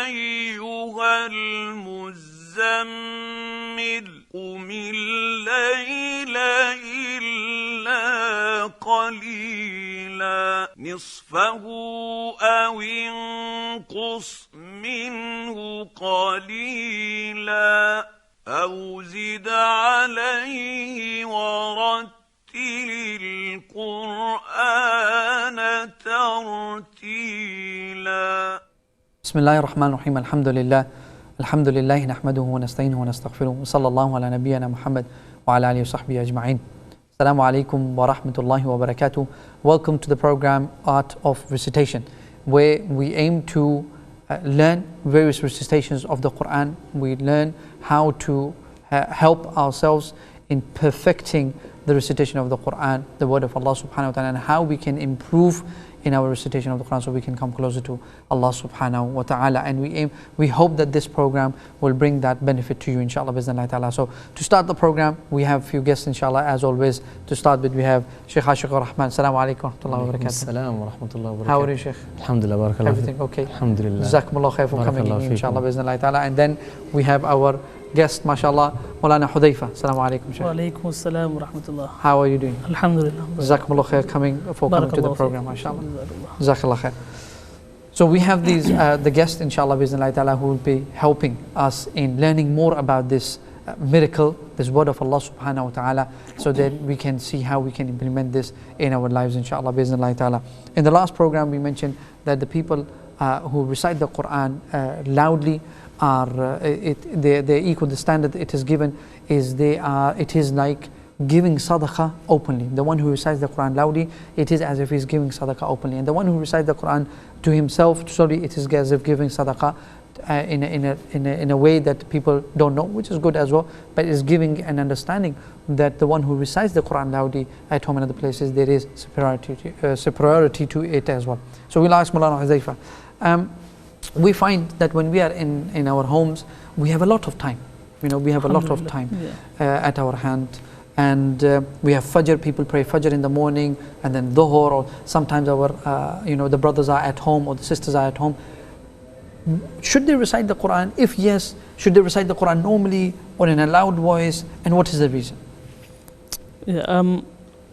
أيها المزمل قم الليل إلا قليلا نصفه أو انقص منه قليلا أو زد عليه ورتل القرآن ترتيلا. بسم الله الرحمن الرحيم. الحمد لله نحمده ونستعينه ونستغفره وصلى الله على نبينا محمد وعلى آله وصحبه أجمعين. Assalamu alaikum wa rahmatullahi wa barakatuh. Welcome to the program Art of Recitation, where we aim to learn various recitations of the Quran. We learn how to help ourselves in perfecting the recitation of the Quran, the word of Allah subhanahu wa ta'ala, and how we can improve in our recitation of the Quran so we can come closer to Allah subhanahu wa ta'ala. And we hope that this program will bring that benefit to you, inshallah, bi'idhnillahi ta'ala. So to start the program, we have a few guests, inshallah. As always, to start with, we have Shaykh Ashiq Rahman. Assalamu alaikum wa rahmatullahi wa barakatuh. Assalamu wa rahmatullahi wa barakatuh. How are you, Shaykh? Alhamdulillah, barakallah. Everything okay? Alhamdulillah. Jazakumullah khair for coming in, inshallah, bi'idhnillahi ta'ala. And then we have our guest, mashallah, Maulana Hudayfa. Assalamu alaikum, Shaykh. Wa alaikum assalam wa rahmatullah. How are you doing? Alhamdulillah. Jazakumullah khair for coming to the program, mashallah. Jazakallah khair. So we have these the guest, inshallah, bi'idhnillahi ta'ala, who will be helping us in learning more about this miracle, this word of Allah subhanahu wa ta'ala, so that we can see how we can implement this in our lives, inshallah, bi'idhnillahi ta'ala. In the last program, we mentioned that the people who recite the Quran loudly are they equal. The standard it is given is it is like giving sadaqah openly. The one who recites the Quran loudly, it is as if he's giving sadaqah openly, and the one who recites the Quran to himself, sorry, it is as if giving sadaqah in a way that people don't know, which is good as well, but is giving an understanding that the one who recites the Quran loudly at home and other places, there is superiority to it as well. So we'll ask Maulana Hudayfa. We find that when we are in our homes, we have a lot of time. We have a lot of time at our hand. And we have Fajr, people pray Fajr in the morning, and then Dhuhr, or sometimes the brothers are at home or the sisters are at home. Should they recite the Quran? If yes, should they recite the Quran normally or in a loud voice? And what is the reason?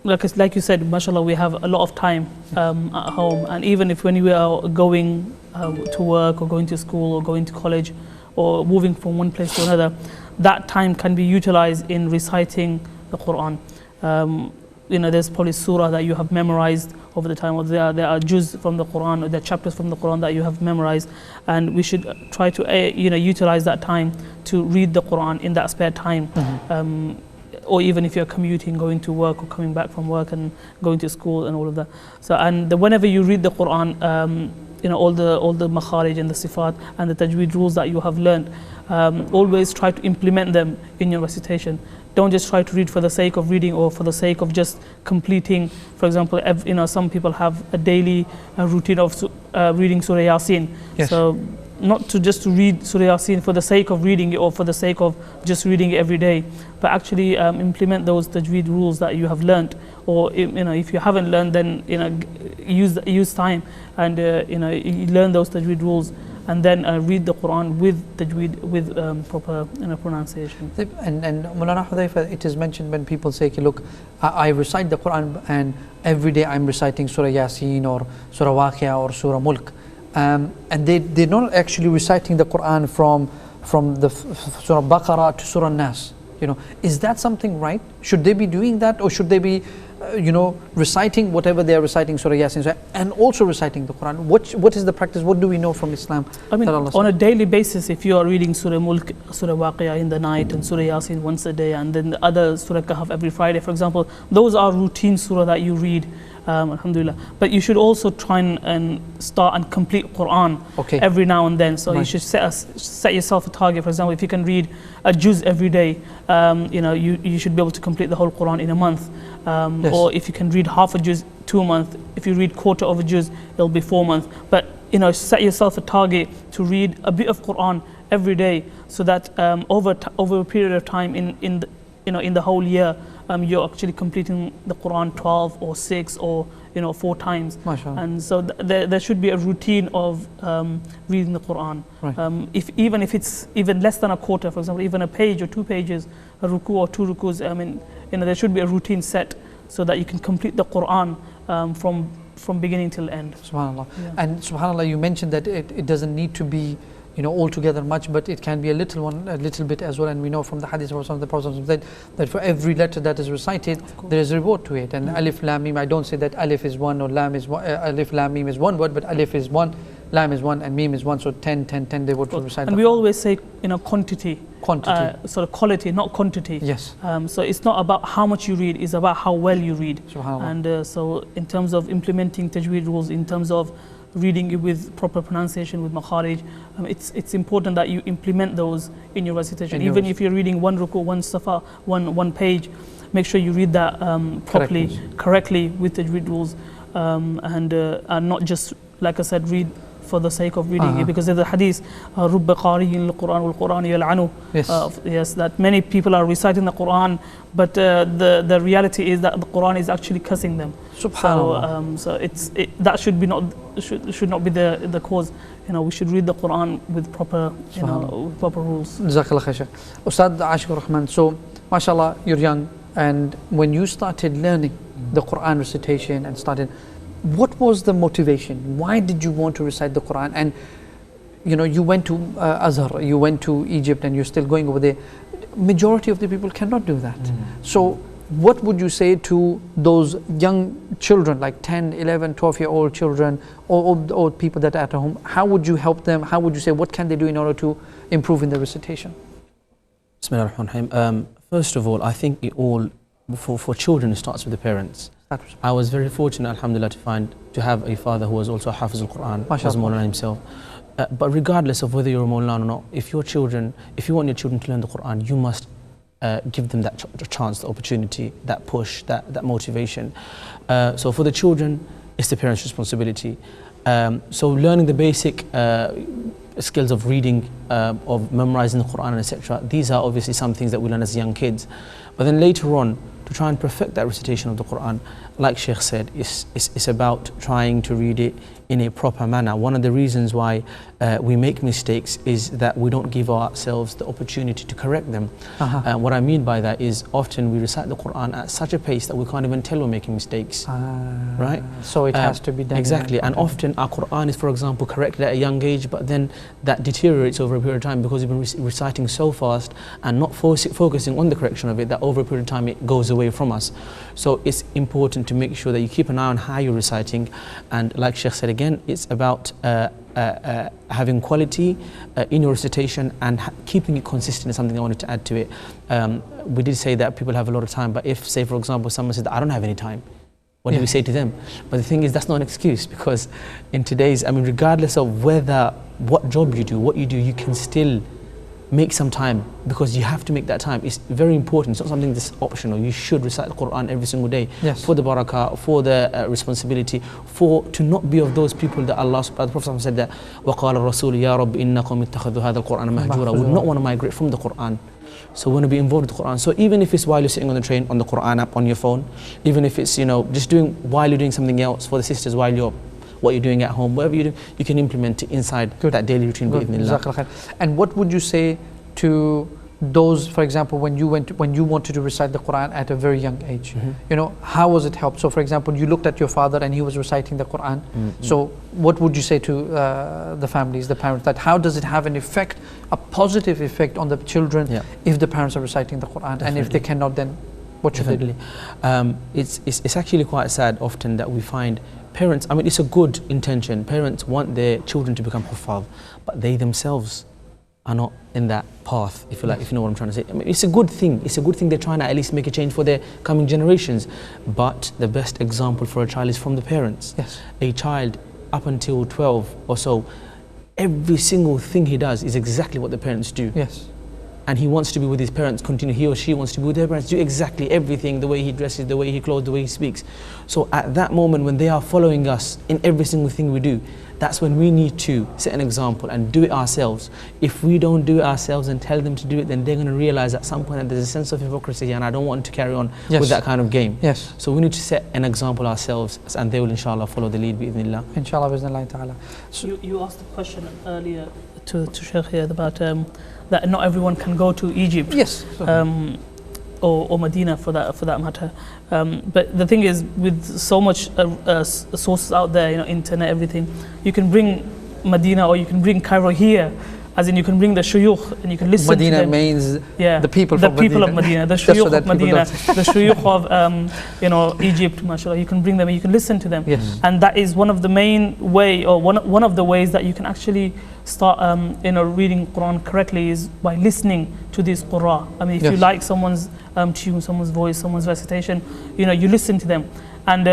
Like you said, mashallah, we have a lot of time at home, and even if when we are going to work or going to school or going to college or moving from one place to another, that time can be utilized in reciting the Quran. There's probably surah that you have memorized over the time, or there are juz from the Quran, or there are chapters from the Quran that you have memorized, and we should try to utilize that time to read the Quran in that spare time. Mm-hmm. Or even if you're commuting, going to work or coming back from work and going to school and all of that. So, and whenever you read the Quran, all the makharij and the sifat and the tajweed rules that you have learned, always try to implement them in your recitation. Don't just try to read for the sake of reading or for the sake of just completing. For example, some people have a daily routine of reading Surah Yasin. Yes. So not to read Surah Yasin for the sake of reading it or for the sake of just reading it every day, but actually implement those tajweed rules that you have learned. Or if you haven't learned, then use time and you learn those tajweed rules, and then read the Quran with tajweed, with proper pronunciation. And Maulana Hudayfa, it is mentioned when people say, look, I recite the Quran and every day I'm reciting Surah Yasin or Surah Waqi'ah or Surah Mulk. And they're not actually reciting the Quran from the Surah Baqarah to Surah Nas. Is that something right? Should they be doing that, or should they be reciting whatever they are reciting, Surah Yasin, and also reciting the Quran? What is the practice? What do we know from Islam? On a daily basis, if you are reading Surah Mulk, Surah Waqi'ah in the night, and Surah Yasin once a day, and then the other Surah Kahf every Friday, for example, those are routine surah that you read. Alhamdulillah. But you should also try and start and complete Quran every now and then. So you should set yourself a target. For example, if you can read a juz every day, you should be able to complete the whole Quran in a month. Yes. Or if you can read half a juz, 2 months. If you read quarter of a juz, it'll be 4 months. But set yourself a target to read a bit of Quran every day, so that over a period of time in the whole year, you're actually completing the Quran 12 or 6 or 4 times. MashaAllah. And so there should be a routine of reading the Quran. Right. Even if it's even less than a quarter, for example, even a page or 2 pages, a ruku or 2 rukus, there should be a routine set so that you can complete the Quran from beginning till end. SubhanAllah. Yeah. And SubhanAllah, you mentioned that it doesn't need to be altogether much, but it can be a little bit as well. And we know from the hadith of the Prophet said that for every letter that is recited, there is a reward to it. And alif, lam, mim, I don't say that alif is one or lam is one, alif, lam, mim is one word, but alif is one, lam is one, and mim is one. So 10 they would recite. And we always say quantity. Quantity. Quality, not quantity. Yes. So it's not about how much you read, it's about how well you read. SubhanAllah. And so in terms of implementing tajweed rules, in terms of reading it with proper pronunciation, with makharij, it's important that you implement those in your recitation. Even if you're reading 1 ruku, 1 safa, one page, make sure you read that properly, correctly with tajweed rules, and not just, like I said, read for the sake of reading it, because there's a hadith, رُبَّ قَارِئٍ الْقُرْآنِ وَالْقُرْآنِ يَلْعَنُهُ. Yes, that many people are reciting the Quran, but the reality is that the Quran is actually cursing them. SubhanAllah. So that should not be the cause. We should read the Quran with proper with proper rules. Jazakallah khair. Ustad Ashiq Rahman, so mashallah, you're young, and when you started learning the Quran recitation and what was the motivation? Why did you want to recite the Quran? And you went to Azhar, you went to Egypt, and you're still going over there. Majority of the people cannot do that. So what would you say to those young children, like 10, 11, 12-year-old children, or people that are at home? How would you help them? How would you say, what can they do in order to improve in their recitation? Bismillahirrahmanirrahim. First of all, I think for children, it starts with the parents. I was very fortunate, alhamdulillah, to have a father who was also a Hafiz al-Quran, was Mawlana himself. But regardless of whether you're a Mawlana or not, if you want your children to learn the Quran, you must give them that chance, the opportunity, that push, that motivation. So for the children, it's the parents' responsibility. So learning the basic skills of reading, of memorizing the Quran, etc. These are obviously some things that we learn as young kids. But then later on, to try and perfect that recitation of the Quran, like Sheikh said, it's about trying to read it in a proper manner. One of the reasons why we make mistakes is that we don't give ourselves the opportunity to correct them. What I mean by that is often we recite the Quran at such a pace that we can't even tell we're making mistakes. Right? So it has to be done. Exactly. And often our Quran is, for example, corrected at a young age, but then that deteriorates over a period of time because we've been reciting so fast and not focusing on the correction of it, that over a period of time it goes away from us. So it's important to make sure that you keep an eye on how you're reciting. And like Sheikh said again, it's about having quality in your recitation and keeping it consistent is something I wanted to add to it. We did say that people have a lot of time, but if, say for example, someone said, I don't have any time, what do we say to them? But the thing is, that's not an excuse, because in today's, regardless of what job you do, what you do, you can still make some time, because you have to make that time. It's very important. It's not something that's optional. You should recite the Quran every single day, for the barakah, for the responsibility, to not be of those people that the Prophet said that وَقَالَ الرَّسُولُ يَا رَبِّ إِنَّكُمْ اتَّخَذُوا هَذَا الْقُرْآنَ مَهْجُورًا. We do not want to migrate from the Quran. So we want to be involved with the Quran. So even if it's while you're sitting on the train, on the Quran app on your phone, even if it's just while you're doing something else, for the sisters, what you're doing at home, whatever you do, you can implement it inside that daily routine. And what would you say to those, for example, when you wanted to recite the Quran at a very young age? How was it helped? So for example, you looked at your father and he was reciting the Quran. So what would you say to the families, the parents, that how does it have an effect, a positive effect on the children if the parents are reciting the Quran? Definitely. And if they cannot, then what should they do? It's actually quite sad often that we find parents, it's a good intention. Parents want their children to become huffaz, but they themselves are not in that path, if you like, if you know what I'm trying to say. It's a good thing. It's a good thing they're trying to at least make a change for their coming generations. But the best example for a child is from the parents. Yes. A child up until 12 or so, every single thing he does is exactly what the parents do. Yes. And he wants to be with his parents, he or she wants to be with their parents, do exactly everything, the way he dresses, the way he clothes, the way he speaks. So at that moment when they are following us in every single thing we do, that's when we need to set an example and do it ourselves. If we don't do it ourselves and tell them to do it, then they're going to realize at some point that there's a sense of hypocrisy here, and I don't want to carry on with that kind of game. Yes. So we need to set an example ourselves, and they will inshallah follow the lead bi-idhnillah. Inshallah, bi-idhnillah ta'ala. So you asked the question earlier to Sheikh here about that not everyone can go to Egypt. Yes. Or Medina for that matter. But the thing is, with so much sources out there, internet, everything, you can bring Medina or you can bring Cairo here, as in you can bring the shuyukh and you can listen Medina to them. Means yeah, the people of Medina. The shuyukh of Medina, the shuyukh of Egypt, mashallah. You can bring them and you can listen to them. Yes. And that is one of the main way, or one of the ways that you can actually start reading Quran correctly is by listening to these Qur'an. I mean, if you like someone's tune, someone's voice, someone's recitation, you listen to them. And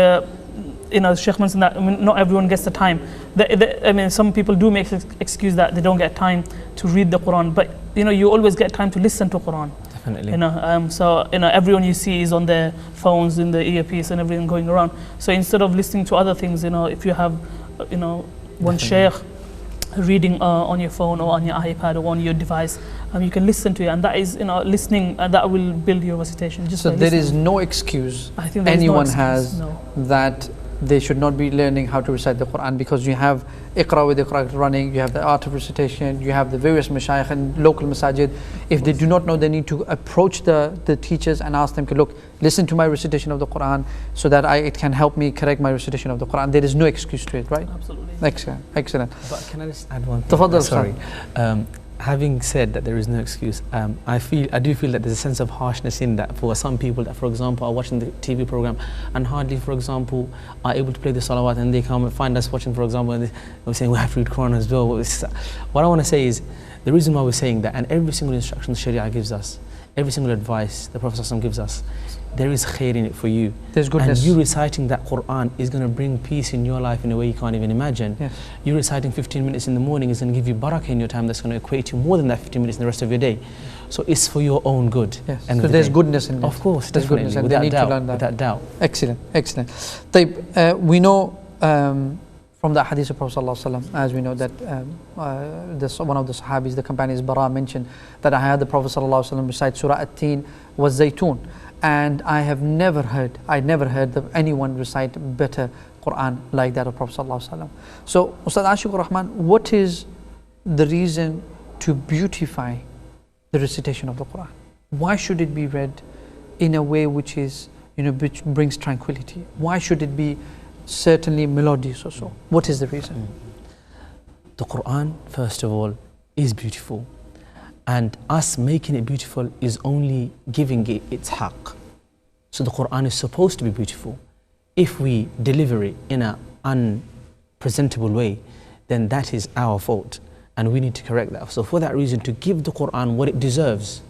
Sheikh mentioned that not everyone gets the time. Some people do make excuse that they don't get time to read the Quran, but you always get time to listen to Quran. Definitely. So everyone you see is on their phones, in the earpiece and everything going around. So instead of listening to other things, if you have one Sheikh reading on your phone or on your iPad or on your device, you can listen to it, and that is listening, and that will build your recitation. So there is no excuse I think anyone no excuse, has that they should not be learning how to recite the Quran, because you have IQRA with IQRA running, you have the art of recitation, you have the various mashayikh and local masajid. If they do not know, they need to approach the teachers and ask them, look, listen to my recitation of the Quran so that it can help me correct my recitation of the Quran. There is no excuse to it, right? Absolutely. Excellent. But can I just add one thing? Tafaddal, sorry. Having said that there is no excuse, I do feel that there's a sense of harshness in that for some people that, for example, are watching the TV program and hardly, for example, are able to play the salawat, and they come and find us watching, for example, and they're saying we have to read Quran as well. What I want to say is, the reason why we're saying that, and every single instruction the Sharia gives us, every single advice the Prophet ﷺ gives us, there is khair in it for you. There's goodness. And you reciting that Quran is going to bring peace in your life in a way you can't even imagine. Yes. You reciting 15 minutes in the morning is going to give you barakah in your time, that's going to equate to more than that 15 minutes in the rest of your day. So it's for your own good. Yes. So there's goodness in it. Of course, there's definitely, goodness, and without they need doubt, to learn that. without doubt. Excellent. We know from the hadith of Prophet ﷺ, as we know that one of the Sahabis, the companions Bara, mentioned that I heard the Prophet ﷺ recite Surah At-Teen was Zaytun, and I never heard of anyone recite better Quran like that of Prophet ﷺ. So, Ustad Ashiq Rahman, what is the reason to beautify the recitation of the Quran? Why should it be read in a way which is, which brings tranquility? Why should it be certainly melodious or so? What is the reason? The Quran, first of all, is beautiful, and us making it beautiful is only giving it its haqq. So the Quran is supposed to be beautiful. If we deliver it in an unpresentable way, then that is our fault, and we need to correct that. So for that reason, to give the Quran what it deserves,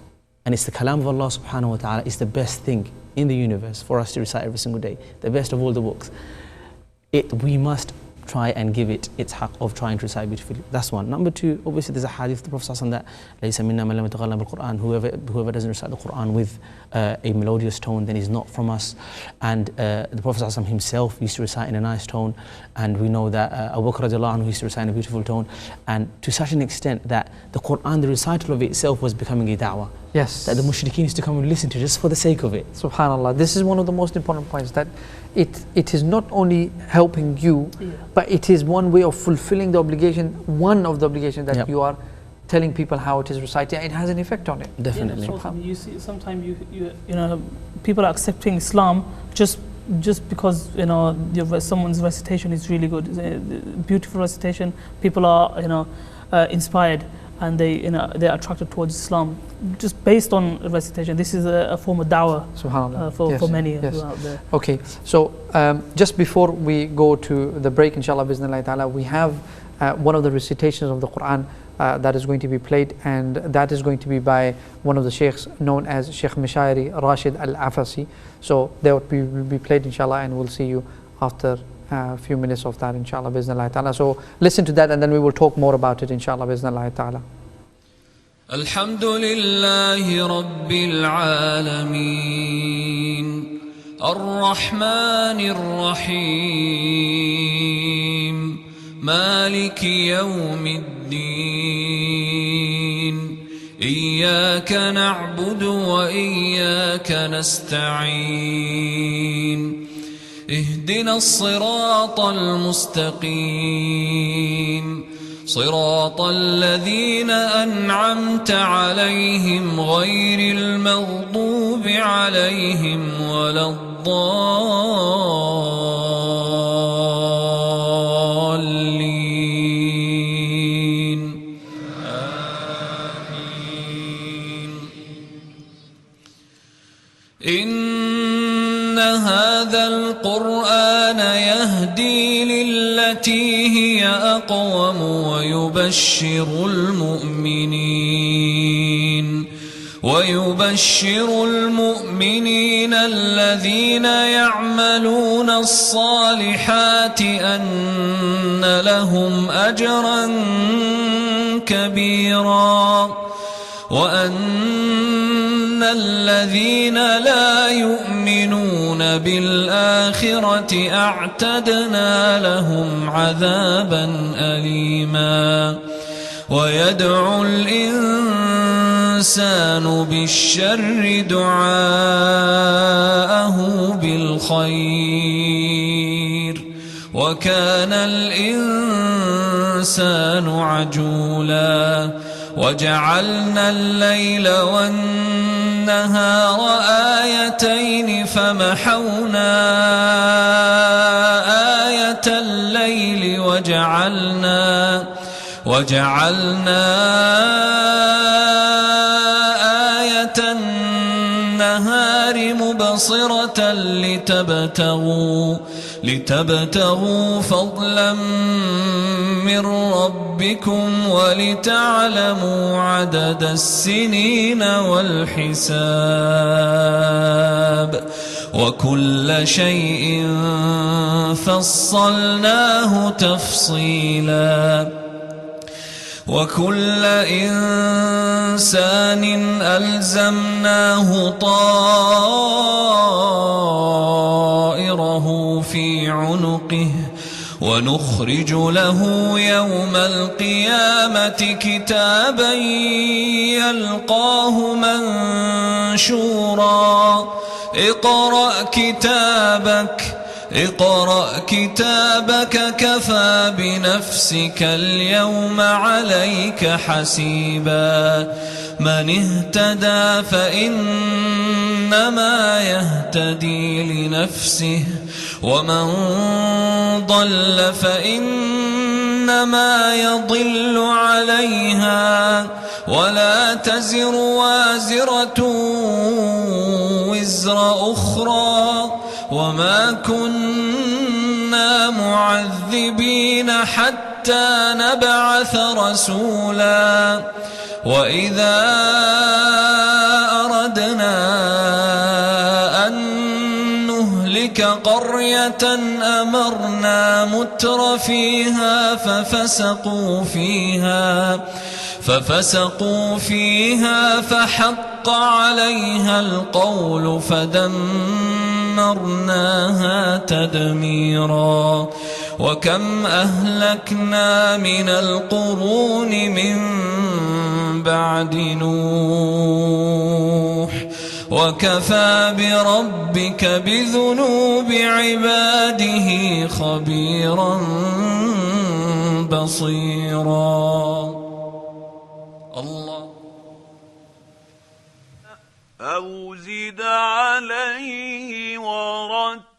and it's the kalam of Allah subhanahu wa ta'ala, is the best thing in the universe for us to recite every single day, the best of all the books. We must try and give it its haqq of trying to recite beautifully. That's one. Number two, obviously there's a hadith of the Prophet ﷺ that لَيْسَ مِنَّا مَنْ لَمْ يَتَغَلَّ بِالْقُرْآنِ, whoever doesn't recite the Quran with a melodious tone, then is not from us. And the Prophet ﷺ himself used to recite in a nice tone, and we know that Abu Bakr radiallahu anhu used to recite in a beautiful tone, and to such an extent that the Quran, the recital of it itself, was becoming a da'wah. Yes. That the mushrikeen used to come and listen to just for the sake of it. Subhanallah. This is one of the most important points, that it is not only helping you, but it is one way of fulfilling the obligation, one of the obligations that you are telling people how it is recited. It has an effect on it. Definitely. Yeah, you see, sometimes people are accepting Islam just because someone's recitation is really good. It's a beautiful recitation. People are inspired, and they're attracted towards Islam just based on recitation. This is a form of da'wah, subhanallah, for many who are out there. Okay, so just before we go to the break, inshallah, bismillah ta'ala, we have one of the recitations of the Quran that is going to be played, and that is going to be by one of the sheikhs known as Sheikh Mishairi Rashid Al-Afasi. So that will be played, inshallah, and we'll see you after a few minutes of that, inshallah, bismillah ta'ala. So listen to that, and then we will talk more about it, inshallah, bismillah ta'ala. Alhamdulillahi Rabbil Alameen, Ar-Rahmanir Rahim, مالك يوم الدين إياك نعبد وإياك نستعين اهدنا الصراط المستقيم صراط الذين أنعمت عليهم غير المغضوب عليهم ولا الضالين آمين. إن هذا القرآن يهدي للتي هي أقوم ويبشر المؤمنين الذين يعملون الصالحات أن لهم أجرا كبيرا وأن الذين لا يؤمنون بالآخرة أعتدنا لهم عذابا أليما. ويدعو الإنسان بالشر دعاءه بالخير وكان الإنسان عجولا. وجعلنا الليل والنهار آيتين فمحونا آية الليل وجعلنا آية النهار مبصرة لتبتغوا فضلا من ربكم ولتعلموا عدد السنين والحساب وكل شيء فصلناه تفصيلا. وكل إنسان ألزمناه طائره في عنقه ونخرج له يوم القيامة كتابا يلقاه منشورا. اقرأ كتابك كفى بنفسك اليوم عليك حسيبا. من اهتدى فإنما يهتدي لنفسه ومن ضل فإنما يضل عليها ولا تزر وازرة وزر أخرى وما كنا معذبين حتى نبعث رسولا. وإذا أردنا أن نهلك قرية أمرنا متر فيها ففسقوا فيها فحق عليها القول فدمرناها تدميرا. وكم أهلكنا من القرون من بعد نوح وكفى بربك بذنوب عباده خبيرا بصيرا. الله أو زد عليه ورتل